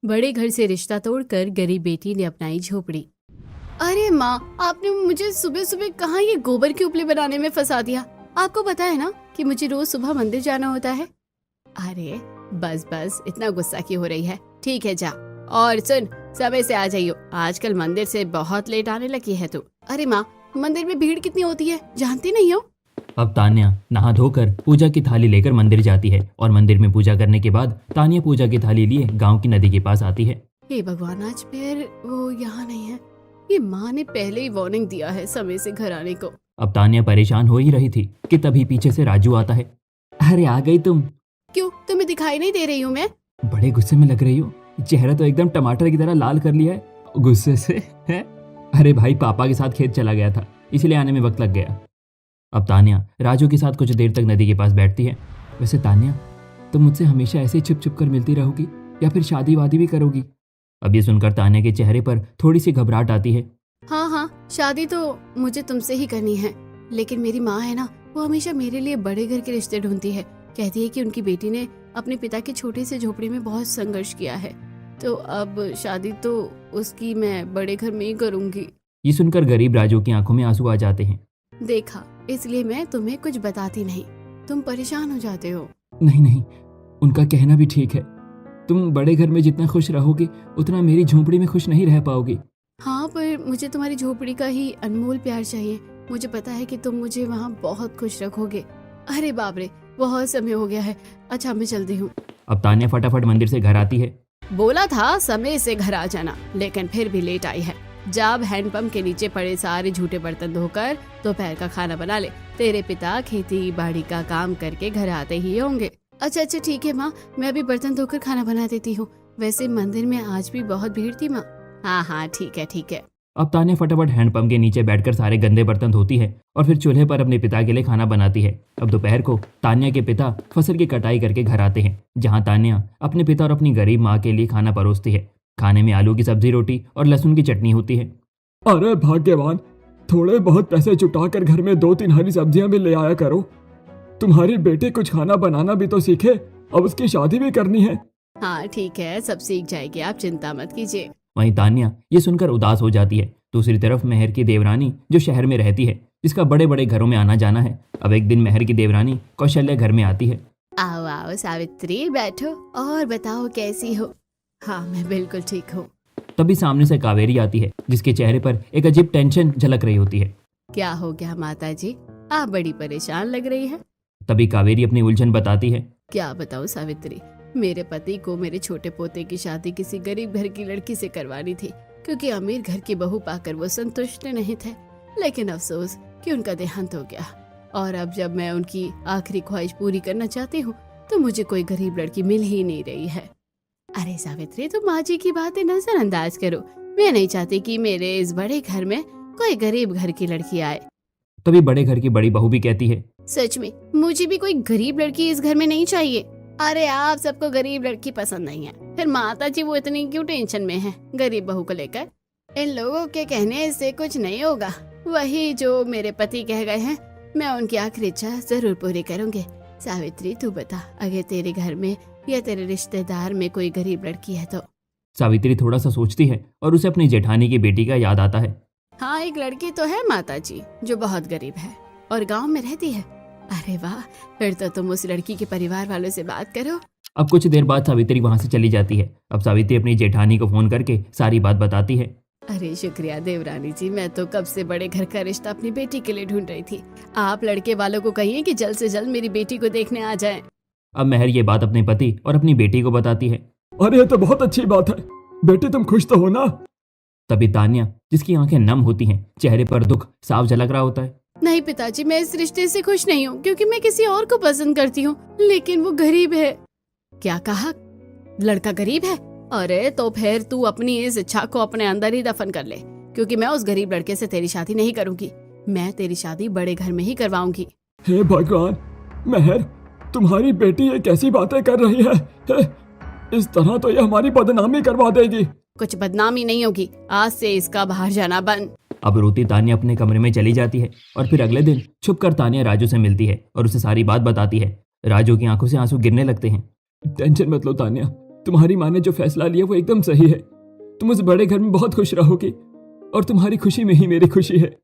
बड़े घर से रिश्ता तोड़कर गरीब बेटी ने अपनाई झोपड़ी। अरे माँ, आपने मुझे सुबह सुबह कहाँ ये गोबर के उपले बनाने में फंसा दिया। आपको पता है ना कि मुझे रोज सुबह मंदिर जाना होता है। अरे बस बस, इतना गुस्सा क्यों हो रही है। ठीक है जा, और सुन, समय से आ जाइयो, आजकल मंदिर से बहुत लेट आने लगी है तू। अरे माँ, मंदिर में भीड़ कितनी होती है जानती नहीं हो। अब तान्या नहा धोकर पूजा की थाली लेकर मंदिर जाती है और मंदिर में पूजा करने के बाद तान्या पूजा की थाली लिए गांव की नदी के पास आती है। हे भगवान, आज फिर वो यहाँ नहीं है। ये माँ ने पहले ही वार्निंग दिया है समय से घर आने को। अब तान्या परेशान हो ही रही थी कि तभी पीछे से राजू आता है। अरे आ गई तुम। क्यों, तुम्हें दिखाई नहीं दे रही हूँ मैं? बड़े गुस्से में लग रही हो, चेहरा तो एकदम टमाटर की तरह लाल कर लिया है गुस्से से है। अरे भाई, पापा के साथ खेत चला गया था, इसलिए आने में वक्त लग गया। अब तान्या राजू के साथ कुछ देर तक नदी के पास बैठती है। वैसे तान्या, तुम मुझसे हमेशा ऐसे ही छुप छुप कर मिलती रहोगी या फिर शादी वादी भी करोगी? अब ये सुनकर तान्या के चेहरे पर थोड़ी सी घबराहट आती है। हाँ हाँ, शादी तो मुझे तुमसे ही करनी है, लेकिन मेरी माँ है ना, वो हमेशा मेरे लिए बड़े घर के रिश्ते ढूंढती है। कहती है कि उनकी बेटी ने अपने पिता की छोटी से झोपड़ी में बहुत संघर्ष किया है, तो अब शादी तो उसकी मैं बड़े घर में ही करूंगी। ये सुनकर गरीब राजू की आंखों में आंसू आ जाते हैं। देखा, इसलिए मैं तुम्हें कुछ बताती नहीं, तुम परेशान हो जाते हो। नहीं नहीं, उनका कहना भी ठीक है। तुम बड़े घर में जितना खुश रहोगे उतना मेरी झोपड़ी में खुश नहीं रह पाओगी। हाँ, पर मुझे तुम्हारी झोपड़ी का ही अनमोल प्यार चाहिए। मुझे पता है कि तुम मुझे वहाँ बहुत खुश रखोगे। अरे बाप रे, बहुत समय हो गया है। अच्छा, मैं चलती हूँ। अब तान्या फटाफट मंदिर से घर आती है। बोला था समय से घर आ जाना, लेकिन फिर भी लेट आई है। जब हैंडपंप के नीचे पड़े सारे झूठे बर्तन धोकर दोपहर का खाना बना ले। तेरे पिता खेती बाड़ी का काम करके घर आते ही होंगे। अच्छा ठीक है माँ, मैं अभी बर्तन धोकर खाना बना देती हूँ। वैसे मंदिर में आज भी बहुत भीड़ थी माँ। हाँ ठीक है। अब तान्या फटाफट हैंडपंप के नीचे बैठकर सारे गंदे बर्तन धोती है और फिर चूल्हे पर अपने पिता के लिए खाना बनाती है। अब दोपहर को तान्या के पिता फसल की कटाई करके घर आते हैं, जहाँ तान्या अपने पिता और अपनी गरीब माँ के लिए खाना परोसती है। खाने में आलू की सब्जी, रोटी और लहसुन की चटनी होती है। अरे भाग्यवान, थोड़े बहुत पैसे जुटाकर घर में 2-3 हरी सब्जियां भी ले आया करो। तुम्हारी बेटी कुछ खाना बनाना भी तो सीखे, अब उसकी शादी भी करनी है। हाँ ठीक है, सब सीख जाएगी, आप चिंता मत कीजिए। वहीं तान्या ये सुनकर उदास हो जाती है। दूसरी तरफ मेहर की देवरानी जो शहर में रहती है, जिसका बड़े बड़े घरों में आना जाना है। अब एक दिन मेहर की देवरानी कौशल्या घर में आती है। आओ आओ सावित्री, बैठो और बताओ कैसी हो। हाँ, मैं बिल्कुल ठीक हूँ। तभी सामने से कावेरी आती है, जिसके चेहरे पर एक अजीब टेंशन झलक रही होती है। क्या हो गया माता जी, आप बड़ी परेशान लग रही है। तभी कावेरी अपनी उलझन बताती है। क्या बताऊँ सावित्री, मेरे पति को मेरे छोटे पोते की शादी किसी गरीब घर की लड़की से करवानी थी, क्योंकि अमीर घर की बहू पाकर वो संतुष्ट नहीं थे। लेकिन अफसोस कि उनका देहांत हो गया, और अब जब मैं उनकी आखिरी ख्वाहिश पूरी करना चाहती हूँ तो मुझे कोई गरीब लड़की मिल ही नहीं रही है। अरे सावित्री, तुम माँ जी की बातें नजरअंदाज करो। मैं नहीं चाहती कि मेरे इस बड़े घर में कोई गरीब घर की लड़की आए। तभी बड़े घर की बड़ी बहू भी कहती है, सच में मुझे भी कोई गरीब लड़की इस घर में नहीं चाहिए। अरे आप सबको गरीब लड़की पसंद नहीं है, फिर माता जी वो इतनी क्यों टेंशन में है गरीब बहू को लेकर? इन लोगों के कहने से कुछ नहीं होगा। वही जो मेरे पति कह गए हैं, मैं उनकी आखिरी इच्छा जरूर पूरी करूंगी। सावित्री, तू बता, अगर तेरे घर में या तेरे रिश्तेदार में कोई गरीब लड़की है तो? सावित्री थोड़ा सा सोचती है और उसे अपनी जेठानी की बेटी का याद आता है। हाँ, एक लड़की तो है माता जी, जो बहुत गरीब है और गांव में रहती है। अरे वाह, फिर तो तुम उस लड़की के परिवार वालों से बात करो। अब कुछ देर बाद सावित्री वहां से चली जाती है। अब सावित्री अपनी जेठानी को फोन करके सारी बात बताती है। अरे शुक्रिया देवरानी जी, मैं तो कब से बड़े घर का रिश्ता अपनी बेटी के लिए ढूंढ रही थी। आप लड़के वालों को कहिए कि जल्द से जल्द मेरी बेटी को देखने आ जाएं। अब मेहर ये बात अपने पति और अपनी बेटी को बताती है। अरे ये तो बहुत अच्छी बात है, बेटी तुम खुश तो हो ना? तभी तान्या, जिसकी आंखें नम होती हैं, चेहरे पर दुख साफ झलक रहा होता है। नहीं पिताजी, मैं इस रिश्ते से खुश नहीं हूँ, क्योंकि मैं किसी और को पसंद करती हूँ, लेकिन वो गरीब है। क्या कहा? लड़का गरीब है? अरे तो फिर तू अपनी इस इच्छा को अपने अंदर ही दफन कर ले, क्योंकि मैं उस गरीब लड़के से तेरी शादी नहीं करूंगी। मैं तेरी शादी बड़े घर में ही करवाऊंगी। हे भगवान, मेहर, तुम्हारी बेटी ये कैसी बातें कर रही है? इस तरह तो ये हमारी बदनामी करवा देगी। कुछ बदनामी नहीं होगी, आज से इसका बाहर जाना बंद। अब रोती तान्या अपने कमरे में चली जाती है और फिर अगले दिन छुपकर तान्या राजू से मिलती है और उसे सारी बात बताती है। राजू की आंखों से आंसू गिरने लगते हैं। टेंशन मत लो तान्या, तुम्हारी माँ ने जो फैसला लिया वो एकदम सही है। तुम उस बड़े घर में बहुत खुश रहोगी और तुम्हारी खुशी में ही मेरी खुशी है।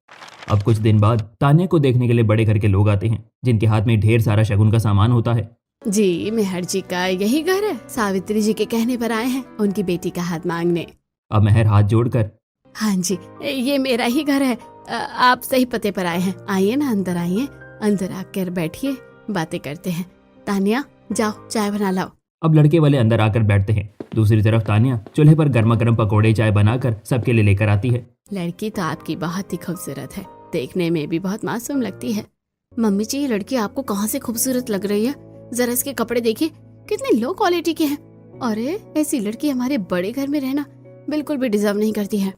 अब कुछ दिन बाद तान्या को देखने के लिए बड़े घर के लोग आते हैं, जिनके हाथ में ढेर सारा शगुन का सामान होता है। जी, मेहर जी का यही घर है। सावित्री जी के कहने पर आए हैं उनकी बेटी का हाथ मांगने। अब मेहर हाथ जोड़कर, हाँ जी, ये मेरा ही घर है। आप सही पते पर आए हैं। आइए ना, अंदर आइए, अंदर आकर बैठिए, बातें करते हैं। तान्या, जाओ चाय बना लाओ। अब लड़के वाले अंदर आकर बैठते हैं। दूसरी तरफ तान्या चूल्हे पर गर्मा गर्म पकौड़े चाय बनाकर सबके लिए लेकर आती है। लड़की तो आपकी बहुत ही खूबसूरत है, देखने में भी बहुत मासूम लगती है। मम्मी जी, ये लड़की आपको कहाँ से खूबसूरत लग रही है? जरा इसके कपड़े देखिए, कितने लो क्वालिटी के हैं। अरे, ऐसी लड़की हमारे बड़े घर में रहना बिल्कुल भी डिजर्व नहीं करती है।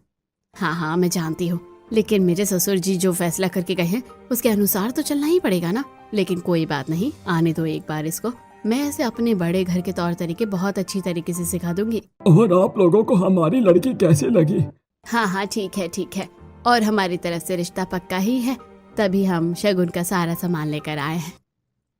हाँ, मैं जानती हूँ, लेकिन मेरे ससुर जी जो फैसला करके गए हैं उसके अनुसार तो चलना ही पड़ेगा ना। लेकिन कोई बात नहीं, आने दो एक बार इसको। मैं ऐसे अपने बड़े घर के तौर तरीके बहुत अच्छी तरीके से सिखा दूंगी। और आप लोगों को हमारी लड़की कैसी लगी? हाँ, ठीक है। और हमारी तरफ से रिश्ता पक्का ही है, तभी हम शगुन का सारा सामान लेकर आए हैं।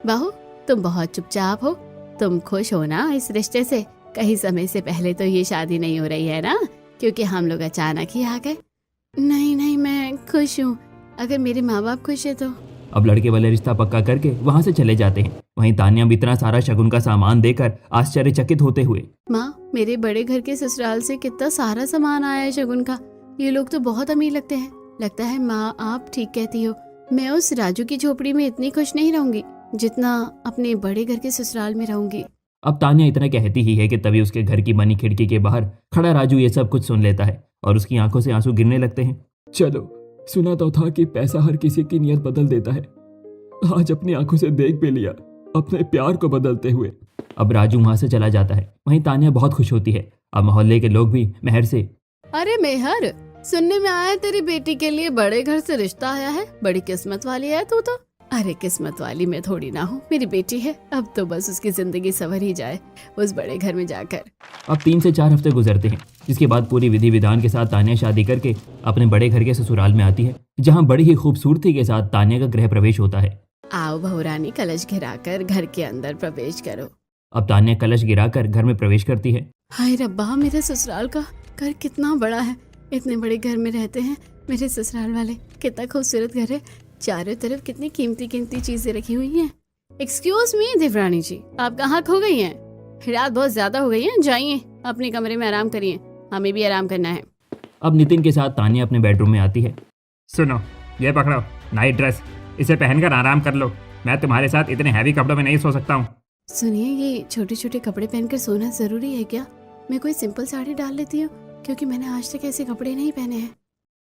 बहू, तुम बहुत चुपचाप हो। तुम खुश हो ना इस रिश्ते से? कहीं समय से पहले तो ये शादी नहीं हो रही है ना, क्योंकि हम लोग अचानक ही आ गए। नहीं, मैं खुश हूँ। अगर मेरे माँ बाप खुश है तो। अब लड़के वाले रिश्ता पक्का करके वहां से चले जाते हैं। वहीं तान्या भी इतना सारा शगुन का सामान देकर आश्चर्यचकित होते हुए, माँ, मेरे बड़े घर के ससुराल से कितना सारा सामान आया है शगुन का। ये लोग तो बहुत अमीर लगते हैं। लगता है माँ, आप ठीक कहती हो। मैं उस राजू की झोपड़ी में इतनी खुश नहीं रहूंगी जितना अपने बड़े घर के ससुराल में रहूंगी। अब तान्या इतना कहती ही है कि तभी उसके घर की बनी खिड़की के बाहर खड़ा राजू ये सब कुछ सुन लेता है और उसकी आंखों से आंसू गिरने लगते हैं। चलो, सुना तो था कि पैसा हर किसी की नियत बदल देता है। आज अपनी आंखों से देख भी लिया, अपने प्यार को बदलते हुए। अब राजू वहां से चला जाता है। वहीं तान्या बहुत खुश होती है। अब मोहल्ले के लोग भी मेहर से, अरे मेहर, सुनने में आया तेरी बेटी के लिए बड़े घर से रिश्ता आया है। बड़ी किस्मत वाली है तू तो। अरे, किस्मत वाली मैं थोड़ी ना हूँ, मेरी बेटी है। अब तो बस उसकी जिंदगी संवर ही जाए उस बड़े घर में जाकर। अब 3 से 4 हफ्ते गुजरते हैं, जिसके बाद पूरी विधि विधान के साथ तान्या शादी करके अपने बड़े घर के ससुराल में आती है, जहाँ बड़ी ही खूबसूरती के साथ तान्या का गृह प्रवेश होता है। आओ बहुरानी, कलश गिराकर घर के अंदर प्रवेश करो। अब तान्या कलश गिराकर घर में प्रवेश करती है। हाय रब्बा, मेरे ससुराल का घर कितना बड़ा है। इतने बड़े घर में रहते हैं मेरे ससुराल वाले। कितना खूबसूरत घर है। चारों तरफ कितनी कीमती चीजें रखी हुई हैं। एक्सक्यूज मी देवरानी जी, आप कहाँ खो गई हैं? रात बहुत ज्यादा हो गई है, जाइए अपने कमरे में आराम करिए, हमें भी आराम करना है। अब नितिन के साथ तान्या अपने बेडरूम में आती है। सुनो, ये पकड़ो नाइट ड्रेस, इसे पहनकर आराम कर लो। मैं तुम्हारे साथ इतने हैवी कपड़ों में नहीं सो सकता हूँ। सुनिए, ये छोटे छोटे कपड़े पहनकर सोना जरूरी है क्या? मैं कोई सिंपल साड़ी डाल लेती हूँ, क्योंकि मैंने आज तक ऐसे कपड़े नहीं पहने हैं।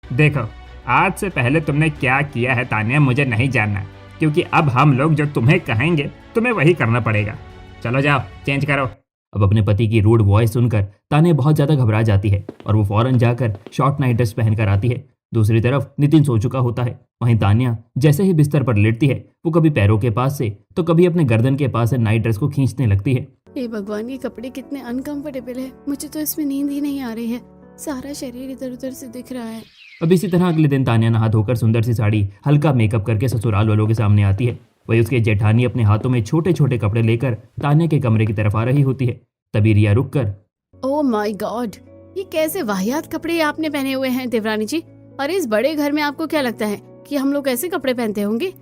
देखो, आज से पहले तुमने क्या किया है तान्या, मुझे नहीं जानना, क्योंकि अब हम लोग जो तुम्हें कहेंगे तुम्हें वही करना पड़ेगा। चलो जाओ, चेंज करो। अब अपने पति की रूड वॉइस सुनकर तान्या बहुत ज्यादा घबरा जाती है और वो फौरन जाकर शॉर्ट नाइट ड्रेस पहनकर आती है। दूसरी तरफ नितिन सो चुका होता है। वहीं तान्या जैसे ही बिस्तर पर लेटती है, वो कभी पैरों के पास से तो कभी अपने गर्दन के पास से नाइट ड्रेस को खींचने लगती है। हे भगवान, ये कपड़े कितने अनकंफर्टेबल है। मुझे तो इसमें नींद ही नहीं आ रही है। सारा शरीर इधर उधर से दिख रहा है। अब इसी तरह अगले दिन तान्या नहा धोकर सुंदर सी साड़ी हल्का मेकअप करके ससुराल वालों के सामने आती है। वही उसके जेठानी अपने हाथों में छोटे छोटे कपड़े लेकर तान्या के कमरे की तरफ आ रही होती है। तभी रिया रुककर, ओह माय गॉड, ये कैसे वाहियात कपड़े आपने पहने हुए हैं देवरानी जी। अरे, इस बड़े घर में आपको क्या लगता है कि हम लोग ऐसे कपड़े पहनते होंगे?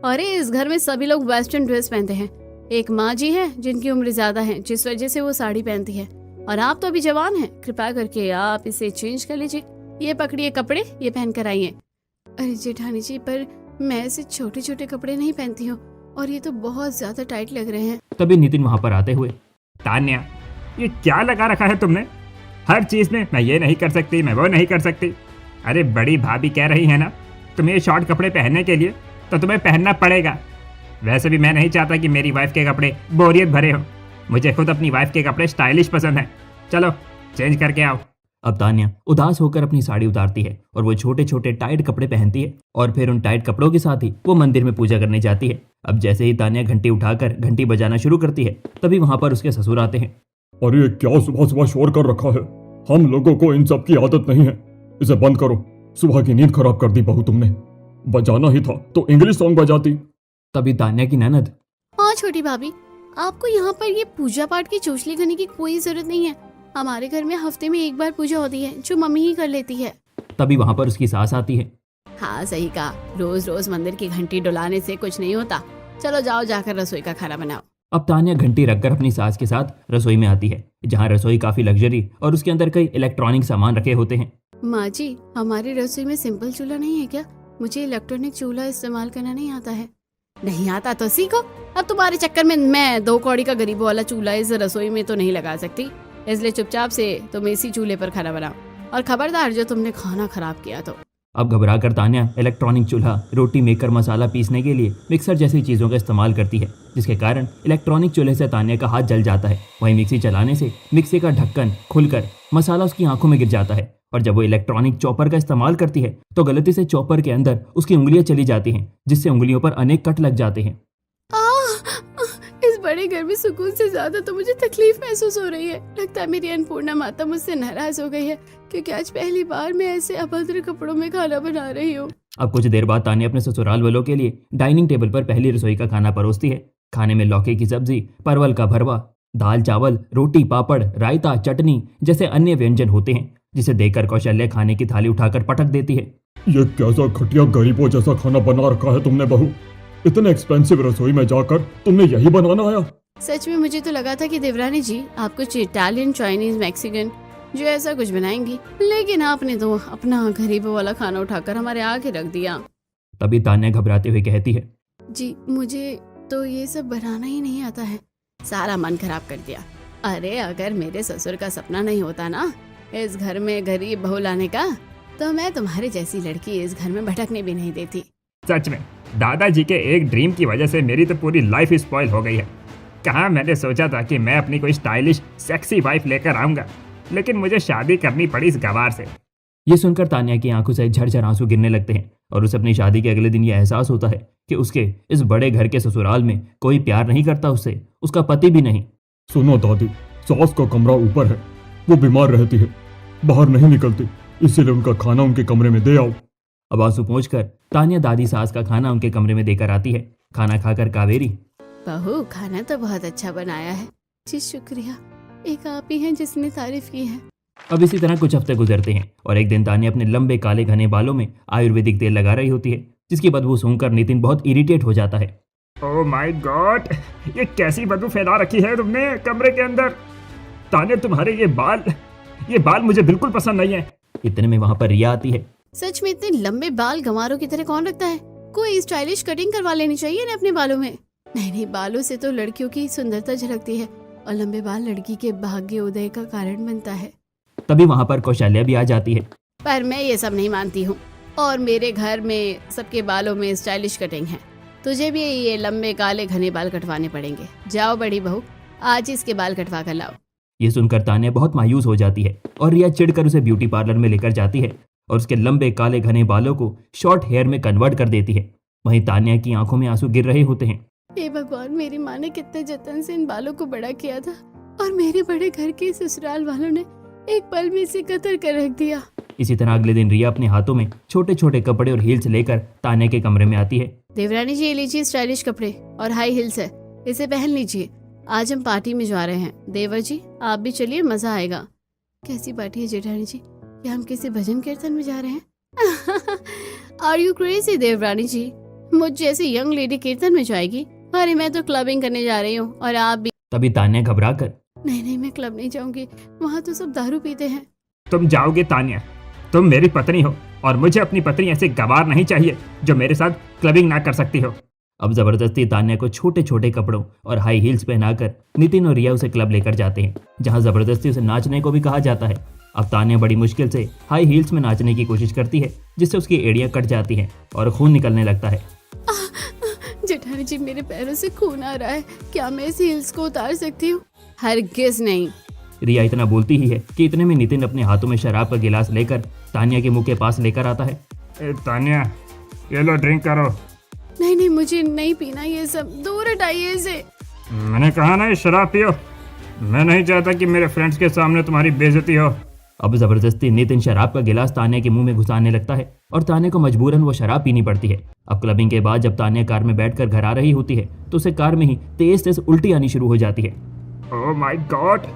अरे, इस घर में सभी लोग वेस्टर्न ड्रेस पहनते हैं। एक माँ जी है जिनकी उम्र ज्यादा है, जिस वजह से वो साड़ी पहनती है, और आप तो अभी जवान हैं। कृपया करके आप इसे चेंज कर लीजिए। ये पकड़िए कपड़े, ये पहन कर आइए। अरे जेठानी जी, पर मैं ऐसे छोटे छोटे कपड़े नहीं पहनती हूँ, और ये तो बहुत ज्यादा टाइट लग रहे हैं। तभी नितिन वहां पर आते हुए, तान्या, ये क्या लगा रखा है तुमने? हर चीज में मैं ये नहीं कर सकती, मैं वो नहीं कर सकती। अरे, बड़ी भाभी कह रही है ना तुम्हें ये शॉर्ट कपड़े पहनने के लिए, तो तुम्हें पहनना पड़ेगा। वैसे भी मैं नहीं चाहता कि मेरी वाइफ के कपड़े बोरियत भरे हो। मुझे खुद अपनी वाइफ के कपड़े स्टाइलिश पसंद है। चलो, चेंज करके आओ। अब तान्या उदास होकर अपनी साड़ी उतारती है और वो छोटे छोटे टाइट कपड़े पहनती है, और फिर उन टाइट कपड़ों के साथ ही वो मंदिर में पूजा करने जाती है। अब जैसे ही तान्या घंटी उठाकर घंटी बजाना शुरू करती है, तभी वहां पर उसके ससुर आते हैं। अरे, ये क्या सुबह सुबह शोर कर रखा है? हम लोगों को इन सब की आदत नहीं है, इसे बंद करो। सुबह की नींद खराब कर दी बहू तुमने। बजाना ही था तो इंग्लिश सॉन्ग बजाती। तभी तान्या की ननद, हाँ छोटी भाभी, आपको यहाँ पर ये पूजा पाठ की चोचली करने की कोई जरूरत नहीं है। हमारे घर में हफ्ते में एक बार पूजा होती है जो मम्मी ही कर लेती है। तभी वहाँ पर उसकी सास आती है। हाँ सही कहा, रोज रोज मंदिर की घंटी डुलाने से कुछ नहीं होता। चलो जाओ जाकर रसोई का खाना बनाओ। अब तान्या घंटी रखकर अपनी सास के साथ रसोई में आती है, जहाँ रसोई काफी लग्जरी और उसके अंदर कई इलेक्ट्रॉनिक सामान रखे होते हैं। माँ जी, हमारी रसोई में सिंपल चूल्हा नहीं है क्या? मुझे इलेक्ट्रॉनिक चूल्हा इस्तेमाल करना नहीं आता है। नहीं आता तो सीखो। अब तुम्हारे चक्कर में मैं 2 कौड़ी का गरीबों वाला चूल्हा इस रसोई में तो नहीं लगा सकती, इसलिए चुपचाप से तुम इसी चूल्हे पर खाना बनाओ। और खबरदार जो तुमने खाना खराब किया तो। अब घबराकर तान्या इलेक्ट्रॉनिक चूल्हा, रोटी मेकर, मसाला पीसने के लिए मिक्सर जैसी चीज़ों का इस्तेमाल करती है, जिसके कारण इलेक्ट्रॉनिक चूल्हे से तान्या का हाथ जल जाता है। वहीं मिक्सी चलाने से मिक्सी का ढक्कन खुलकर मसाला उसकी आंखों में गिर जाता है। और जब वो इलेक्ट्रॉनिक चॉपर का इस्तेमाल करती है तो गलती से चॉपर के अंदर उसकी उंगलियां चली जाती हैं, जिससे उंगलियों पर अनेक कट लग जाते हैं। इस बड़े घर में सुकून से ज्यादा तो मुझे तकलीफ महसूस हो रही है। लगता है मेरी अन्नपूर्णा माता मुझसे नाराज हो गई है, क्योंकि आज पहली बार मैं ऐसे अभद्र कपड़ों में खाना बना रही हूँ। अब कुछ देर बाद तान्या अपने ससुराल वालों के लिए डाइनिंग टेबल पर पहली रसोई का खाना परोसती है। खाने में लौकी की सब्जी, परवल का भरवा, दाल चावल, रोटी, पापड़, रायता, चटनी जैसे अन्य व्यंजन होते हैं, जिसे देखकर कौशल्या खाने की थाली उठाकर पटक देती है। ये कैसा घटिया गरीबों जैसा खाना बना रखा है तुमने बहू। इतने एक्सपेंसिव रसोई में जाकर तुमने यही बनाना आया? सच में मुझे तो लगा था कि देवरानी जी आप कुछ इटालियन, चाइनीज, मैक्सिकन जो ऐसा कुछ बनाएंगी, लेकिन आपने तो अपना गरीबों वाला खाना उठाकर हमारे आगे रख दिया। तभी तान्या घबराते हुए कहती है, जी मुझे तो ये सब बनाना ही नहीं आता है। सारा मन खराब कर दिया। अरे अगर मेरे ससुर का सपना नहीं होता ना इस घर में गरीब बहू लाने का, तो मैं तुम्हारी जैसी लड़की इस घर में भटकने भी नहीं देती। सच में दादाजी के एक ड्रीम की वजह से मेरी तो पूरी लाइफ स्पॉइल हो गई है। कहाँ मैंने सोचा था कि मैं अपनी कोई स्टाइलिश सेक्सी वाइफ लेकर आऊँगा, लेकिन मुझे शादी करनी पड़ी इस गवार से। ये सुनकर तान्या की आंखों से झरझर आंसू गिरने लगते हैं और उसे अपनी शादी के अगले दिन यह एहसास होता है कि उसके इस बड़े घर के ससुराल में कोई प्यार नहीं करता उससे, उसका पति भी नहीं। सुनो दादी, सास का कमरा ऊपर है, वो बीमार रहती है, बाहर नहीं निकलती, इसीलिए उनका खाना उनके कमरे में दे आओ। अब आंसू पहुंचकर तान्या दादी सास का खाना उनके कमरे में देकर आती है। खाना खाकर कावेरी, बहू खाना तो बहुत अच्छा बनाया है। जी शुक्रिया, एक आप ही हैं जिसने तारीफ की है। अब इसी तरह कुछ हफ्ते गुजरते हैं और एक दिन तान्या अपने लंबे काले घने बालों में आयुर्वेदिक तेल लगा रही होती है, जिसकी बदबू सूंघकर नितिन बहुत इरिटेट हो जाता है। ओह माय गॉड, ये कैसी बदबू फैला रखी है तुमने कमरे के अंदर। तान्या तुम्हारे ये बाल मुझे बिल्कुल पसंद नहीं है। इतने में वहां पर रिया आती है। सच में इतने लंबे बाल गंवारों की तरह कौन रखता है? कोई स्टाइलिश कटिंग करवा लेनी चाहिए ना अपने बालों में। नहीं, बालों से तो लड़कियों की सुंदरता झलकती है और लंबे बाल लड़की के भाग्य उदय का कारण बनता है। तभी वहां पर कौशल्या भी आ जाती है। पर मैं ये सब नहीं मानती हूँ, और मेरे घर में सबके बालों में स्टाइलिश कटिंग है। तुझे भी ये लंबे काले घने बाल कटवाने पड़ेंगे। जाओ बड़ी बहू, आज इसके बाल कटवा कर लाओ। ये सुनकर तान्या बहुत मायूस हो जाती है और रिया चिढ़कर उसे ब्यूटी पार्लर में लेकर जाती है और उसके लंबे काले घने बालों को शॉर्ट हेयर में कन्वर्ट कर देती है। वहीं तान्या की आंखों में आंसू गिर रहे होते हैं। हे भगवान, मेरी माँ ने कितने जतन से इन बालों को बड़ा किया था और मेरे बड़े घर के ससुराल वालों ने एक पल में इसे कतर कर रख दिया। इसी तरह अगले दिन रिया अपने हाथों में छोटे छोटे कपड़े और हील्स लेकर तान्या के कमरे में आती है। देवरानी जी, ये लीजिए स्टाइलिश कपड़े और हाई हील्स है, इसे पहन लीजिए। आज हम पार्टी में जा रहे हैं। देवर जी आप भी चलिए, मजा आएगा। कैसी पार्टी है जेठानी जी? क्या हम किसी भजन कीर्तन में जा रहे हैं? आर यू क्रेजी देवरानी जी? मुझ जैसी यंग लेडी कीर्तन में जाएगी? अरे मैं तो क्लबिंग करने जा रही हूँ और आप भी। तभी तान्या घबराकर, नहीं, मैं क्लब नहीं जाऊंगी, वहाँ तो सब दारू पीते हैं। तुम जाओगे तान्या, तुम मेरी पत्नी हो और मुझे अपनी पत्नी ऐसे गवार नहीं चाहिए जो मेरे साथ क्लबिंग ना कर सकती हो। अब जबरदस्ती तान्या को छोटे छोटे कपड़ों और हाई हील्स पहनाकर नितिन और रिया उसे क्लब लेकर जाते हैं, जहां जबरदस्ती उसे नाचने को भी कहा जाता है। अब तान्या बड़ी मुश्किल से हाई हील्स में नाचने की कोशिश करती है, जिससे उसकी एड़ियां कट जाती हैं और खून निकलने लगता है। जेठानी जी, मेरे पैरों से खून आ रहा है, क्या मैं इस हील्स को उतार सकती हूँ? हरगिज नहीं। रिया इतना बोलती ही है कि इतने में नितिन अपने हाथों में शराब का गिलास लेकर तान्या के मुंह के पास लेकर आता है। तान्या, ये लो ड्रिंक करो। नहीं, मुझे नहीं पीना ये सब, दूर हटाइए इसे। मैंने कहा ना ये शराब पियो। मैं नहीं चाहता कि मेरे फ्रेंड्स के सामने तुम्हारी बेइज्जती हो। अब जबरदस्ती नितिन शराब का गिलास तान्या के मुंह में घुसाने लगता है और तान्या को मजबूरन वो शराब पीनी पड़ती है। अब क्लबिंग के बाद जब तान्या कार में बैठकर घर आ रही होती है तो उसे कार में ही तेज तेज उल्टी आनी शुरू हो जाती है। ओह माय गॉड,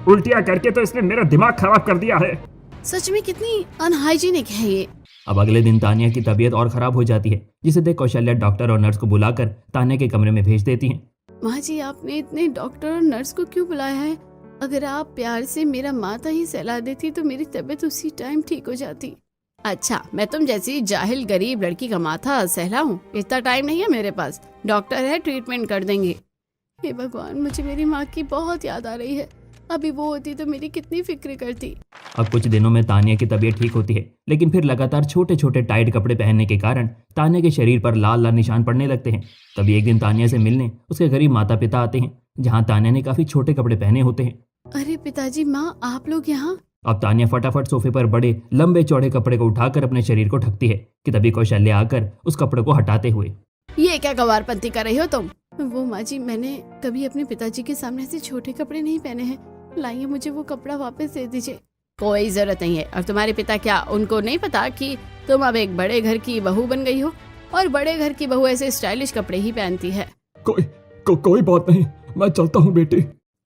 उल्टियाँ करके तो इसने मेरा दिमाग खराब कर दिया है। सच में कितनी अनहाइजीनिक है ये। अब अगले दिन तान्या की तबीयत और खराब हो जाती है, जिसे देख कौशल्या डॉक्टर और नर्स को बुलाकर तान्या के कमरे में भेज देती हैं। माँ जी, आपने इतने डॉक्टर और नर्स को क्यों बुलाया है? अगर आप प्यार से मेरा माता ही सहला देती तो मेरी तबीयत उसी टाइम ठीक हो जाती। अच्छा, मैं तुम जैसी जाहिल गरीब लड़की का माथा सहला हूँ? इतना टाइम नहीं है मेरे पास। डॉक्टर है, ट्रीटमेंट कर देंगे। हे भगवान, मुझे मेरी माँ की बहुत याद आ रही है। अभी वो होती तो मेरी कितनी फिक्र करती। अब कुछ दिनों में तान्या की तबीयत ठीक होती है, लेकिन फिर लगातार छोटे छोटे टाइट कपड़े पहनने के कारण तान्या के शरीर पर लाल लाल निशान पड़ने लगते हैं। तभी एक दिन तान्या से मिलने उसके गरीब माता पिता आते हैं, जहां तान्या ने काफी छोटे कपड़े पहने होते हैं। अरे पिताजी, माँ, आप लोग यहाँ? अब तान्या फटाफट सोफे पर बड़े लंबे चौड़े कपड़े को उठाकर अपने शरीर को ढकती है कि तभी कौशल्या आकर उस कपड़े को हटाते हुए, ये क्या गवारपंती कर रही हो तुम? वो माँ जी, मैंने कभी अपने पिताजी के सामने से छोटे कपड़े नहीं पहने हैं। लाइए, मुझे वो कपड़ा वापस दे दीजिए। कोई जरूरत नहीं है। और तुम्हारे पिता, क्या उनको नहीं पता कि तुम अब एक बड़े घर की बहू बन गई हो? और बड़े घर की बहू ऐसे स्टाइलिश कपड़े ही पहनती है। कोई बात नहीं, मैं चलता हूँ बेटी।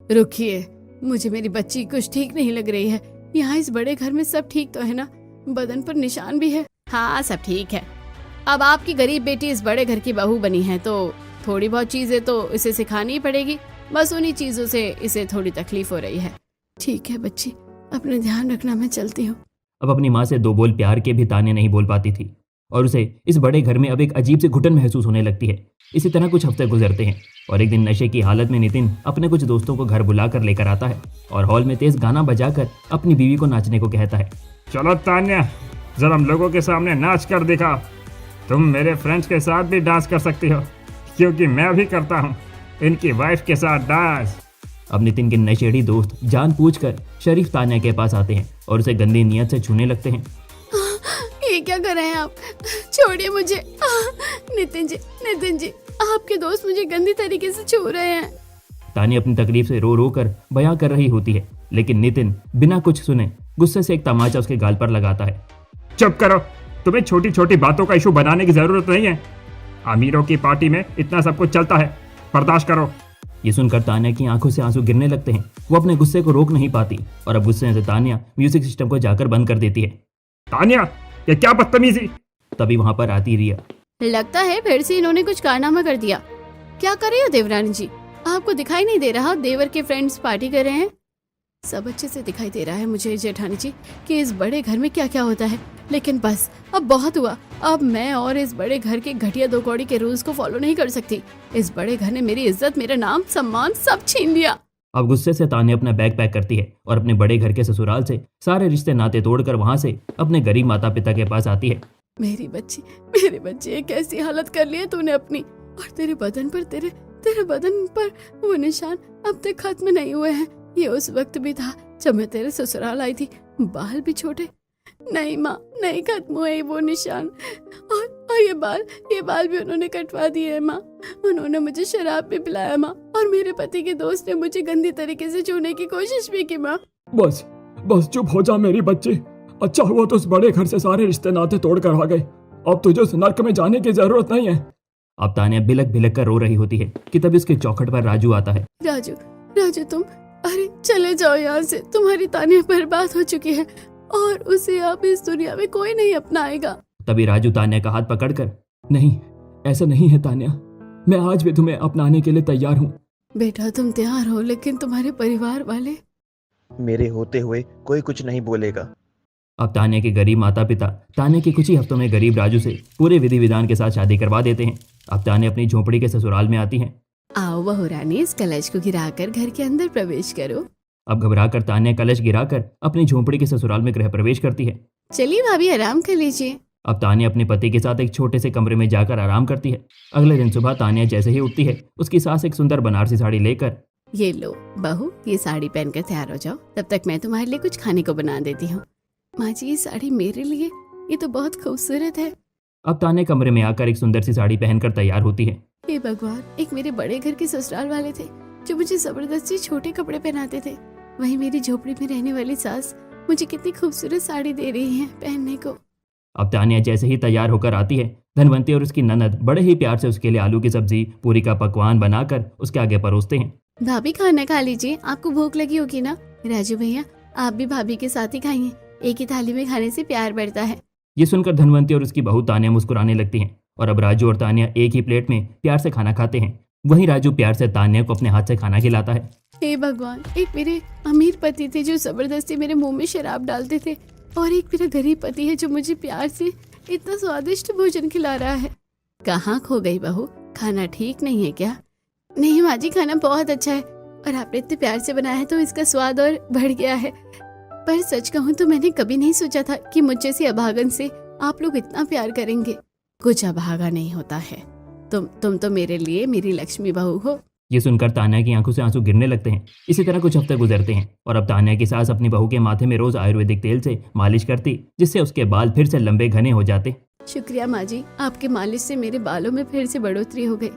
रुकिए, मुझे मेरी बच्ची कुछ ठीक नहीं लग रही है। यहाँ इस बड़े घर में सब ठीक तो है ना? बदन पर निशान भी है। हाँ, सब ठीक है। अब आपकी गरीब बेटी इस बड़े घर की बहू बनी है तो थोड़ी बहुत चीजें तो इसे सिखानी ही पड़ेगी। बस उन्हीं चीजों से इसे थोड़ी तकलीफ हो रही है। ठीक है बच्ची, अपना ध्यान रखना, मैं चलती हूँ। अब अपनी माँ से दो बोल प्यार के भी तान्या नहीं बोल पाती थी और उसे इस बड़े घर में अब एक अजीब सी घुटन महसूस होने लगती है। इसी तरह कुछ हफ्ते गुजरते हैं और एक दिन नशे की हालत में नितिन अपने कुछ दोस्तों को घर बुलाकर लेकर आता है और हॉल में तेज गाना बजाकर अपनी बीवी को नाचने को कहता है। चलो तान्या, जरा हम लोगों के सामने नाच कर दिखा। तुम मेरे फ्रेंड्स के साथ भी डांस कर सकती हो, क्योंकि मैं भी करता हूँ इनकी वाइफ के साथ डांस। अब नितिन के नशेड़ी दोस्त जानबूझकर शरीफ तान्या के पास आते हैं और उसे गंदी नियत से छूने लगते हैं। ये क्या कर रहे हैं आप? छोड़िए मुझे। नितिन जी, आपके दोस्त मुझे गंदी तरीके से छू रहे हैं। तान्या अपनी तकलीफ से रो रो कर बयां कर रही होती है, लेकिन नितिन बिना कुछ सुने गुस्से से एक तमाचा उसके गाल पर लगाता है। चुप करो, तुम्हें छोटी छोटी बातों का इशू बनाने की जरूरत नहीं है। अमीरों की पार्टी में इतना सब कुछ चलता है, बर्दाश्त करो। ये सुनकर तान्या की आंखों से आंसू गिरने लगते हैं। वो अपने गुस्से को रोक नहीं पाती और अब गुस्से से तान्या म्यूजिक सिस्टम को जाकर बंद कर देती है। तान्या, ये क्या बदतमीजी! तभी वहां पर आती रिया। लगता है फिर से इन्होंने कुछ कारनामा कर दिया। क्या कर रही हो देवरानी जी? आपको दिखाई नहीं दे रहा देवर के फ्रेंड्स पार्टी कर रहे हैं? सब अच्छे से दिखाई दे रहा है मुझे जेठानी जी कि इस बड़े घर में क्या क्या होता है, लेकिन बस अब बहुत हुआ। अब मैं और इस बड़े घर के घटिया दो कौड़ी के रूल्स को फॉलो नहीं कर सकती। इस बड़े घर ने मेरी इज्जत, मेरा नाम, सम्मान सब छीन लिया। अब गुस्से से तान्या अपना बैग पैक करती है और अपने बड़े घर के ससुराल से सारे रिश्ते नाते तोड़कर वहां से अपने गरीब माता पिता के पास आती है। मेरी बच्ची, ये कैसी हालत कर ली है तूने अपनी? और तेरे बदन पर वो निशान अब तक खत्म नहीं हुए हैं। ये उस वक्त भी था जब मैं तेरे ससुराल आई थी। बाल भी छोटे। नहीं माँ, नहीं खत्म हुए वो निशान। और ये बाल भी उन्होंने कटवा दिए हैं माँ। उन्होंने मुझे शराब भी पिलाया माँ, और मेरे पति के दोस्त ने मुझे गंदी तरीके से छूने की कोशिश भी की माँ। बस चुप हो जा मेरी बच्ची। अच्छा हुआ तो उस बड़े घर से सारे रिश्ते नाते तोड़ कर आ गए। अब तुझे उस नर्क में जाने की जरूरत नहीं है। अब तान्या बिलक बिलक कर रो रही होती है कि तभी उसके चौखट पर राजू आता है। राजू तुम, अरे चले जाओ यहाँ से। तुम्हारी तान्या बर्बाद हो चुकी है और उसे अब इस दुनिया में कोई नहीं अपनाएगा। तभी राजू तान्या का हाथ पकड़कर, नहीं, ऐसा नहीं है तान्या, मैं आज भी तुम्हें अपनाने के लिए तैयार हूँ। बेटा तुम तैयार हो, लेकिन तुम्हारे परिवार वाले? मेरे होते हुए कोई कुछ नहीं बोलेगा। अब तान्या के गरीब माता पिता तान्या के कुछ ही हफ्तों में गरीब राजू से पूरे विधि विधान के साथ शादी करवा देते हैं। अब तान्या अपनी झोपड़ी के ससुराल में आती है। आओ बहू रानी, इस कलश को गिराकर घर के अंदर प्रवेश करो। अब घबराकर तान्या कलश गिराकर अपनी झोपड़ी के ससुराल में गृह प्रवेश करती है। चलिए भाभी, आराम कर लीजिए। अब तान्या अपने पति के साथ एक छोटे से कमरे में जाकर आराम करती है। अगले दिन सुबह तान्या जैसे ही उठती है, उसकी सास एक सुंदर बनारसी साड़ी लेकर, ये लो बहू, ये साड़ी पहनकर तैयार हो जाओ, तब तक मैं तुम्हारे लिए कुछ खाने को बना देती हूँ। माँ जी, ये साड़ी मेरे लिए, ये तो बहुत खूबसूरत है। अब तान्या कमरे में आकर एक सुंदर सी साड़ी पहनकर तैयार होती है। हे भगवान, एक मेरे बड़े घर के ससुराल वाले थे जो मुझे जबरदस्ती छोटे कपड़े पहनाते थे। वहीं मेरी झोपड़ी में रहने वाली सास मुझे कितनी खूबसूरत साड़ी दे रही हैं पहनने को। अब तानिया जैसे ही तैयार होकर आती है, धनवंती और उसकी ननद बड़े ही प्यार से उसके लिए आलू की सब्जी, पूरी का पकवान बनाकर उसके आगे परोसते हैं। भाभी खाना खा लीजिए, आपको भूख लगी होगी ना। राजू भैया आप भी भाभी के साथ ही खाइए, एक ही थाली में खाने से प्यार बढ़ता है। ये सुनकर धनवंती और उसकी बहू तानिया मुस्कुराने लगती हैं और अब राजू और तानिया एक ही प्लेट में प्यार से खाना खाते हैं। वहीं राजू प्यार से तानिया को अपने हाथ से खाना खिलाता है। हे भगवान, एक मेरे अमीर पति थे जो जबरदस्ती मेरे मुंह में शराब डालते थे, और एक मेरा गरीब पति है जो मुझे प्यार से इतना स्वादिष्ट भोजन खिला रहा है। कहाँ खो गई बहू, खाना ठीक नहीं है क्या? नहीं माँ जी, खाना बहुत अच्छा है और आपने इतने प्यार से बनाया है तो इसका स्वाद और बढ़ गया है। पर सच कहूँ तो मैंने कभी नहीं सोचा था कि मुझ जैसी अभागन से आप लोग इतना प्यार करेंगे। कुछ अभागा नहीं होता है, तुम तो मेरे लिए मेरी लक्ष्मी बहू हो। ये सुनकर तानिया की आंखों से आंसू गिरने लगते हैं। इसी तरह कुछ हफ्ते गुजरते हैं और अब तानिया की सास अपनी बहू के माथे में रोज आयुर्वेदिक तेल से मालिश करती, जिससे उसके बाल फिर से लंबे घने हो जाते। शुक्रिया माँ जी, आपके मालिश से मेरे बालों में फिर से बढ़ोतरी हो गई।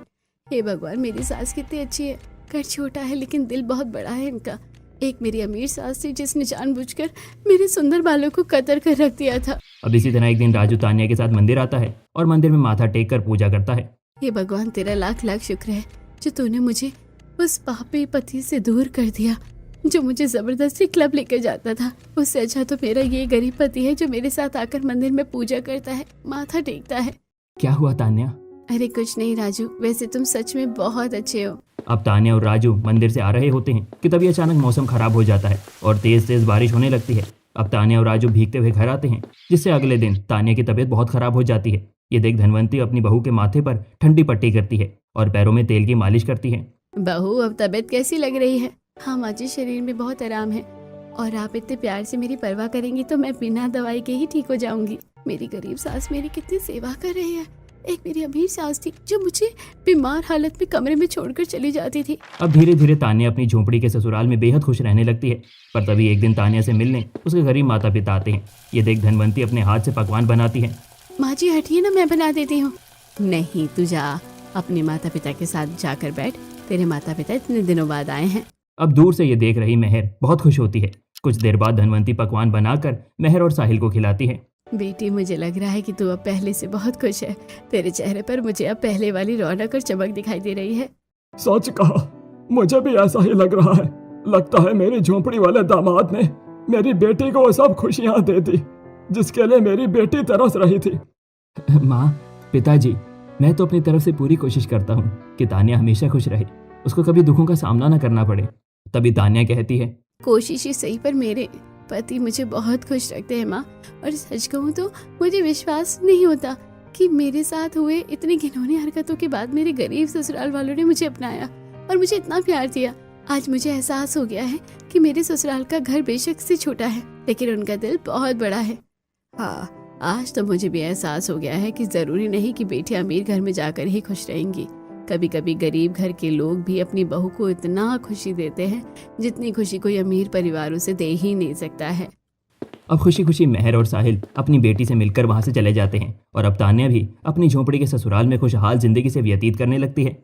हे भगवान, मेरी सास कितनी अच्छी है। घर छोटा है लेकिन दिल बहुत बड़ा है इनका। एक मेरी अमीर सास थी जिसने जानबूझकर मेरे सुंदर बालों को कतर कर रख दिया था। अब इसी तरह एक दिन राजू तानिया के साथ मंदिर आता है और मंदिर में माथा टेक कर पूजा करता है। हे भगवान, तेरा लाख लाख शुक्र है जो तूने मुझे उस पापी पति से दूर कर दिया जो मुझे जबरदस्ती क्लब लेकर जाता था। उससे अच्छा तो मेरा ये गरीब पति है जो मेरे साथ आकर मंदिर में पूजा करता है, माथा टेकता है। क्या हुआ तानिया? अरे कुछ नहीं राजू, वैसे तुम सच में बहुत अच्छे हो। अब तानिया और राजू मंदिर से आ रहे होते हैं कि तभी अचानक मौसम खराब हो जाता है और तेज तेज बारिश होने लगती है। अब तानिया और राजू भीगते हुए घर आते हैं, जिससे अगले दिन तानिया की तबीयत बहुत खराब हो जाती है। ये देख धनवंती अपनी बहू के माथे पर ठंडी पट्टी करती है और पैरों में तेल की मालिश करती है। बहू, अब तबीयत कैसी लग रही है? हाँ माँ जी, शरीर में बहुत आराम है और आप इतने प्यार से मेरी परवाह करेंगी तो मैं बिना दवाई के ही ठीक हो जाऊंगी। मेरी गरीब सास मेरी कितनी सेवा कर रही है। एक मेरी अमीर सास थी जो मुझे बीमार हालत में कमरे में छोड़कर चली जाती थी। अब धीरे धीरे तानिया अपनी झोंपड़ी के ससुराल में बेहद खुश रहने लगती है। पर तभी एक दिन तानिया से मिलने उसके गरीब माता पिता आते हैं। ये देख धनवंती अपने हाथ से पकवान बनाती है। माँ जी हटिए ना, मैं बना देती हूँ। नहीं, तू जा, अपने माता पिता के साथ जाकर बैठ। तेरे माता पिता इतने दिनों बाद आए हैं। अब दूर से ये देख रही मेहर बहुत खुश होती है। कुछ देर बाद धनवंती पकवान बनाकर मेहर और साहिल को खिलाती है। बेटी, मुझे लग रहा है कि तू अब पहले से बहुत खुश है। तेरे चेहरे पर मुझे अब पहले वाली रौनक और चमक दिखाई दे रही है। सच कहा, मुझे भी ऐसा ही लग रहा है। लगता है मेरी झोंपड़ी वाले दामाद ने मेरी बेटी को वो सब खुशियां दे दी जिसके लिए मेरी बेटी तरस रही थी। माँ, पिताजी, मैं तो अपनी तरफ से पूरी कोशिश करता हूँ कि तानिया हमेशा खुश रहे, उसको कभी दुखों का सामना न करना पड़े। तभी तानिया कहती है, कोशिश ही सही पर मेरे पति मुझे बहुत खुश रखते हैं माँ। और सच कहूँ तो मुझे विश्वास नहीं होता कि मेरे साथ हुए इतनी घिनौनी हरकतों के बाद मेरे गरीब ससुराल वालों ने मुझे अपनाया और मुझे इतना प्यार दिया। आज मुझे एहसास हो गया है कि मेरे ससुराल का घर बेशक से छोटा है लेकिन उनका दिल बहुत बड़ा है। हाँ, आज तो मुझे भी एहसास हो गया है कि जरूरी नहीं कि बेटियां अमीर घर में जाकर ही खुश रहेंगी। कभी कभी गरीब घर के लोग भी अपनी बहू को इतना खुशी देते हैं जितनी खुशी कोई अमीर परिवारों से दे ही नहीं सकता है। अब खुशी खुशी मेहर और साहिल अपनी बेटी से मिलकर वहां से चले जाते हैं और अब तानिया भी अपनी झोंपड़ी के ससुराल में खुशहाल जिंदगी से व्यतीत करने लगती है।